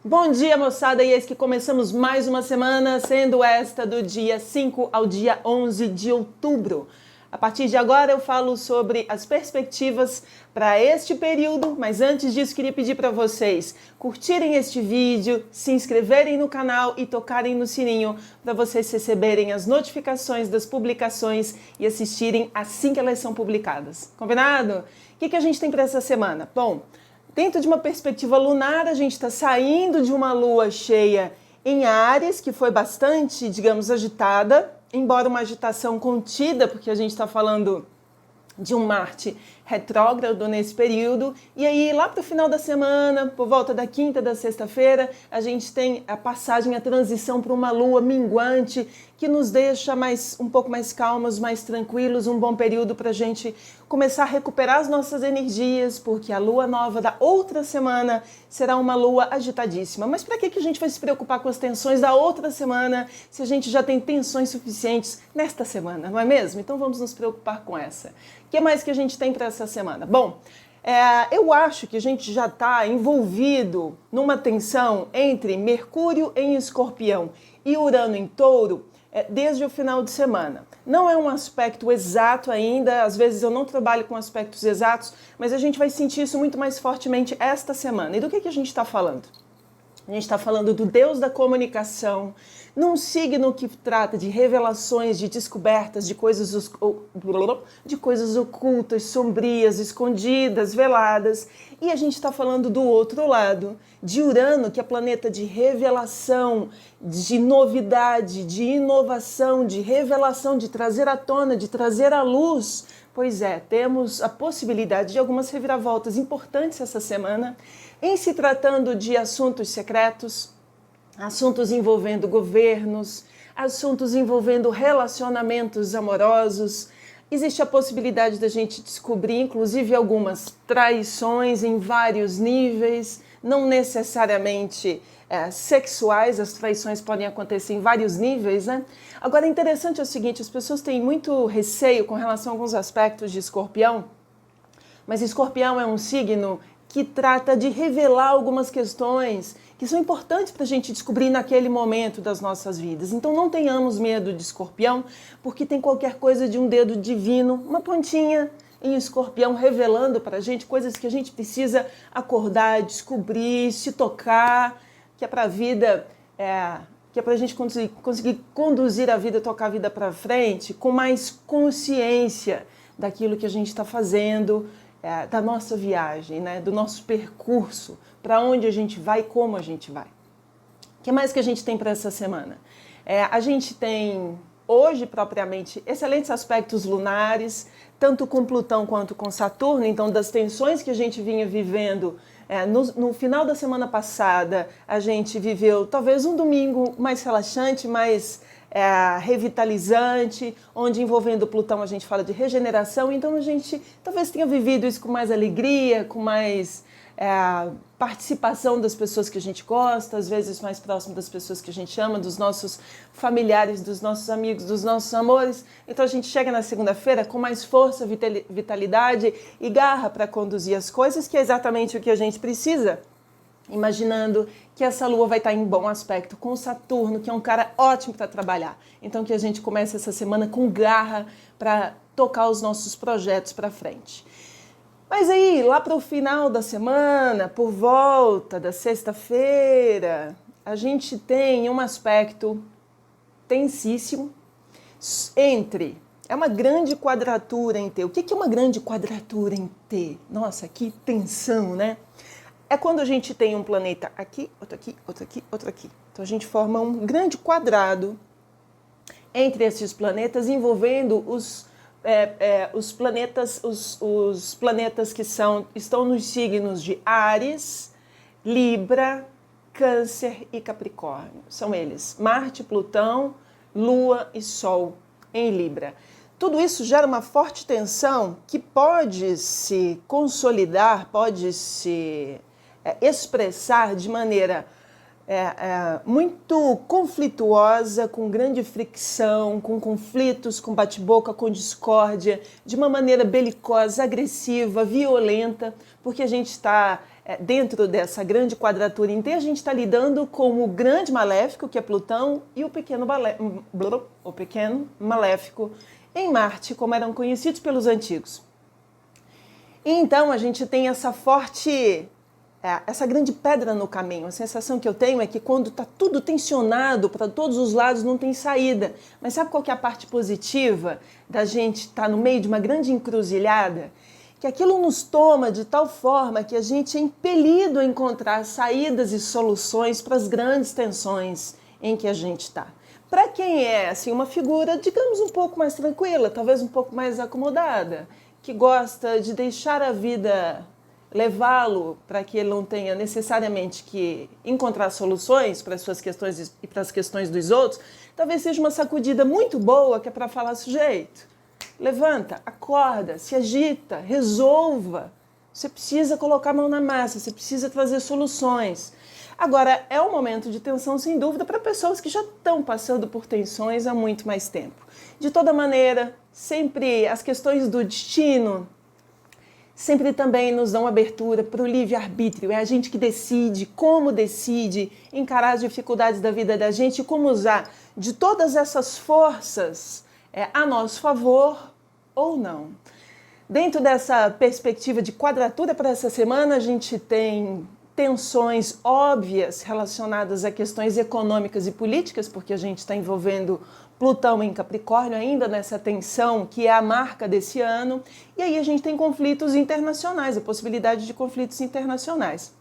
Bom dia, moçada, e eis que começamos mais uma semana, sendo esta do dia 5 ao dia 11 de outubro. A partir de agora eu falo sobre as perspectivas para este período, mas antes disso queria pedir para vocês curtirem este vídeo, se inscreverem no canal e tocarem no sininho para vocês receberem as notificações das publicações e assistirem assim que elas são publicadas. Combinado? O que a gente tem para essa semana? Bom, dentro de uma perspectiva lunar, a gente está saindo de uma lua cheia em Áries, que foi bastante, digamos, agitada, embora uma agitação contida, porque a gente está falando de um Marte retrógrado nesse período. E aí, lá para o final da semana, por volta da quinta, da sexta-feira, a gente tem a passagem, a transição para uma lua minguante, que nos deixa um pouco mais calmos, mais tranquilos, um bom período para a gente começar a recuperar as nossas energias, porque a lua nova da outra semana será uma lua agitadíssima. Mas para que a gente vai se preocupar com as tensões da outra semana, se a gente já tem tensões suficientes nesta semana, não é mesmo? Então vamos nos preocupar com essa. O que mais que a gente tem para essa semana? Bom, eu acho que a gente já está envolvido numa tensão entre Mercúrio em Escorpião e Urano em Touro desde o final de semana. Não é um aspecto exato ainda, às vezes eu não trabalho com aspectos exatos, mas a gente vai sentir isso muito mais fortemente esta semana. E do que a gente está falando? A gente está falando do Deus da comunicação, num signo que trata de revelações, de descobertas, de coisas ocultas, sombrias, escondidas, veladas. E a gente está falando do outro lado, de Urano, que é planeta de revelação, de novidade, de inovação, de revelação, de trazer à tona, de trazer à luz. Pois é, temos a possibilidade de algumas reviravoltas importantes essa semana, em se tratando de assuntos secretos, assuntos envolvendo governos, assuntos envolvendo relacionamentos amorosos. Existe a possibilidade da gente descobrir, inclusive, algumas traições em vários níveis, não necessariamente sexuais, as traições podem acontecer em vários níveis, né? Agora, interessante é o seguinte, as pessoas têm muito receio com relação a alguns aspectos de Escorpião, mas Escorpião é um signo que trata de revelar algumas questões que são importantes para a gente descobrir naquele momento das nossas vidas. Então não tenhamos medo de Escorpião, porque tem qualquer coisa de um dedo divino, uma pontinha em Escorpião revelando para a gente coisas que a gente precisa acordar, descobrir, se tocar, que é para a vida, que é para a gente conseguir conduzir a vida, tocar a vida para frente com mais consciência daquilo que a gente está fazendo, da nossa viagem, né? Do nosso percurso, para onde a gente vai e como a gente vai. O que mais que a gente tem para essa semana? A gente tem, hoje propriamente, excelentes aspectos lunares, tanto com Plutão quanto com Saturno, então das tensões que a gente vinha vivendo no final da semana passada, a gente viveu talvez um domingo mais relaxante, mais revitalizante, onde envolvendo Plutão a gente fala de regeneração, então a gente talvez tenha vivido isso com mais alegria, com mais participação das pessoas que a gente gosta, às vezes mais próximo das pessoas que a gente ama, dos nossos familiares, dos nossos amigos, dos nossos amores. Então a gente chega na segunda-feira com mais força, vitalidade e garra para conduzir as coisas, que é exatamente o que a gente precisa. Imaginando que essa lua vai estar em bom aspecto com o Saturno, que é um cara ótimo para trabalhar. Então que a gente comece essa semana com garra para tocar os nossos projetos para frente. Mas aí, lá para o final da semana, por volta da sexta-feira, a gente tem um aspecto tensíssimo entre... É uma grande quadratura em T. O que é uma grande quadratura em T? Nossa, que tensão, né? É quando a gente tem um planeta aqui, outro aqui, outro aqui, outro aqui. Então a gente forma um grande quadrado entre esses planetas, envolvendo os planetas que estão nos signos de Áries, Libra, Câncer e Capricórnio. São eles, Marte, Plutão, Lua e Sol em Libra. Tudo isso gera uma forte tensão que pode se consolidar, pode se expressar de maneira muito conflituosa, com grande fricção, com conflitos, com bate-boca, com discórdia, de uma maneira belicosa, agressiva, violenta, porque a gente está dentro dessa grande quadratura em T, a gente está lidando com o grande maléfico, que é Plutão, e o pequeno maléfico em Marte, como eram conhecidos pelos antigos. E então a gente tem essa grande pedra no caminho. A sensação que eu tenho é que quando está tudo tensionado para todos os lados, não tem saída. Mas sabe qual que é a parte positiva da gente estar no meio de uma grande encruzilhada? Que aquilo nos toma de tal forma que a gente é impelido a encontrar saídas e soluções para as grandes tensões em que a gente está. Para quem é assim, uma figura, digamos, um pouco mais tranquila, talvez um pouco mais acomodada, que gosta de deixar a vida levá-lo para que ele não tenha necessariamente que encontrar soluções para as suas questões e para as questões dos outros, talvez seja uma sacudida muito boa que é para falar: sujeito, levanta, acorda, se agita, resolva. Você precisa colocar a mão na massa, você precisa trazer soluções. Agora, é um momento de tensão, sem dúvida, para pessoas que já estão passando por tensões há muito mais tempo. De toda maneira, sempre as questões do destino sempre também nos dão abertura para o livre-arbítrio. É a gente que decide, como decide encarar as dificuldades da vida da gente e como usar de todas essas forças a nosso favor ou não. Dentro dessa perspectiva de quadratura para essa semana, a gente tem tensões óbvias relacionadas a questões econômicas e políticas, porque a gente está envolvendo Plutão em Capricórnio ainda nessa tensão que é a marca desse ano, e aí a gente tem conflitos internacionais, a possibilidade de conflitos internacionais.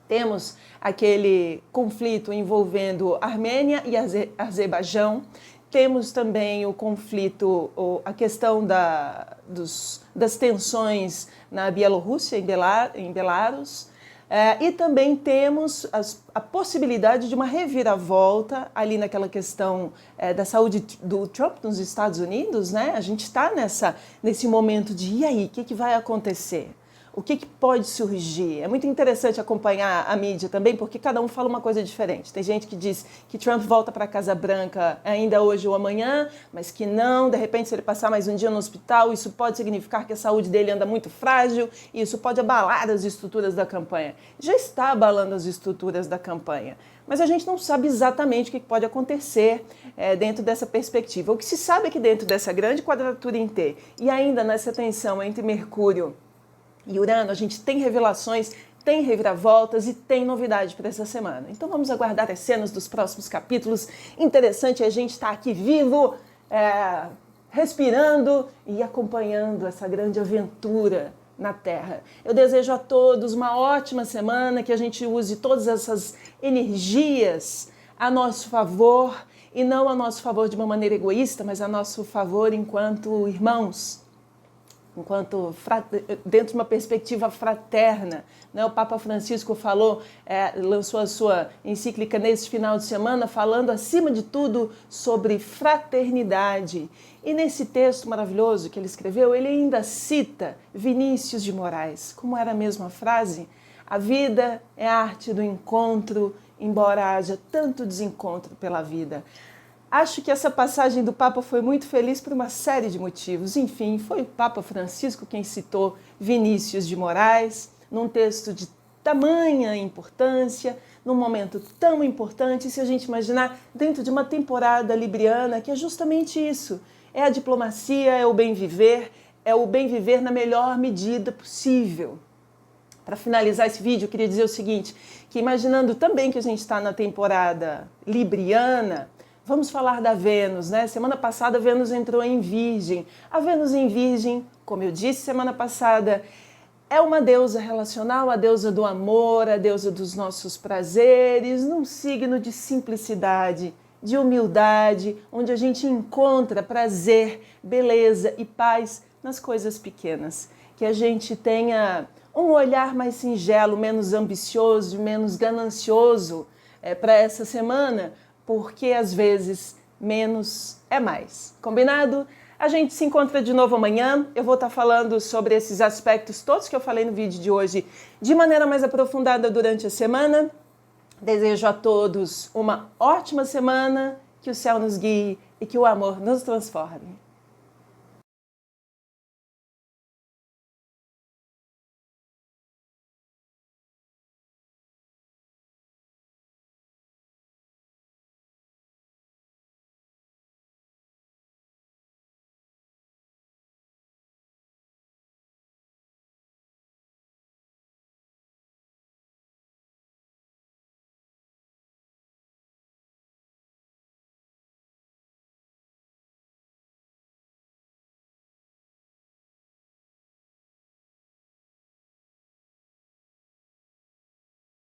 Temos aquele conflito envolvendo Armênia e Azerbaijão, temos também o conflito, a questão das tensões na Bielorrússia, em Belarus, e também temos a possibilidade de uma reviravolta ali naquela questão da saúde do Trump nos Estados Unidos, né? A gente está nesse momento de, e aí, o que vai acontecer? O que pode surgir? É muito interessante acompanhar a mídia também, porque cada um fala uma coisa diferente. Tem gente que diz que Trump volta para a Casa Branca ainda hoje ou amanhã, mas que não, de repente, se ele passar mais um dia no hospital, isso pode significar que a saúde dele anda muito frágil e isso pode abalar as estruturas da campanha. Já está abalando as estruturas da campanha, mas a gente não sabe exatamente o que pode acontecer dentro dessa perspectiva. O que se sabe é que dentro dessa grande quadratura em T e ainda nessa tensão entre Mercúrio e Urano, a gente tem revelações, tem reviravoltas e tem novidade para essa semana. Então vamos aguardar as cenas dos próximos capítulos. Interessante a gente estar aqui vivo, respirando e acompanhando essa grande aventura na Terra. Eu desejo a todos uma ótima semana, que a gente use todas essas energias a nosso favor, e não a nosso favor de uma maneira egoísta, mas a nosso favor enquanto irmãos, dentro de uma perspectiva fraterna, né? O Papa Francisco lançou a sua encíclica nesse final de semana, falando acima de tudo sobre fraternidade. E nesse texto maravilhoso que ele escreveu, ele ainda cita Vinícius de Moraes. Como era a mesma frase? A vida é a arte do encontro, embora haja tanto desencontro pela vida. Acho que essa passagem do Papa foi muito feliz por uma série de motivos. Enfim, foi o Papa Francisco quem citou Vinícius de Moraes, num texto de tamanha importância, num momento tão importante, se a gente imaginar dentro de uma temporada libriana, que é justamente isso. É a diplomacia, é o bem viver na melhor medida possível. Para finalizar esse vídeo, eu queria dizer o seguinte, que imaginando também que a gente está na temporada libriana, vamos falar da Vênus, né? Semana passada a Vênus entrou em Virgem. A Vênus em Virgem, como eu disse semana passada, é uma deusa relacional, a deusa do amor, a deusa dos nossos prazeres, num signo de simplicidade, de humildade, onde a gente encontra prazer, beleza e paz nas coisas pequenas. Que a gente tenha um olhar mais singelo, menos ambicioso, menos ganancioso para essa semana, porque às vezes menos é mais. Combinado? A gente se encontra de novo amanhã. Eu vou estar falando sobre esses aspectos todos que eu falei no vídeo de hoje de maneira mais aprofundada durante a semana. Desejo a todos uma ótima semana, que o céu nos guie e que o amor nos transforme.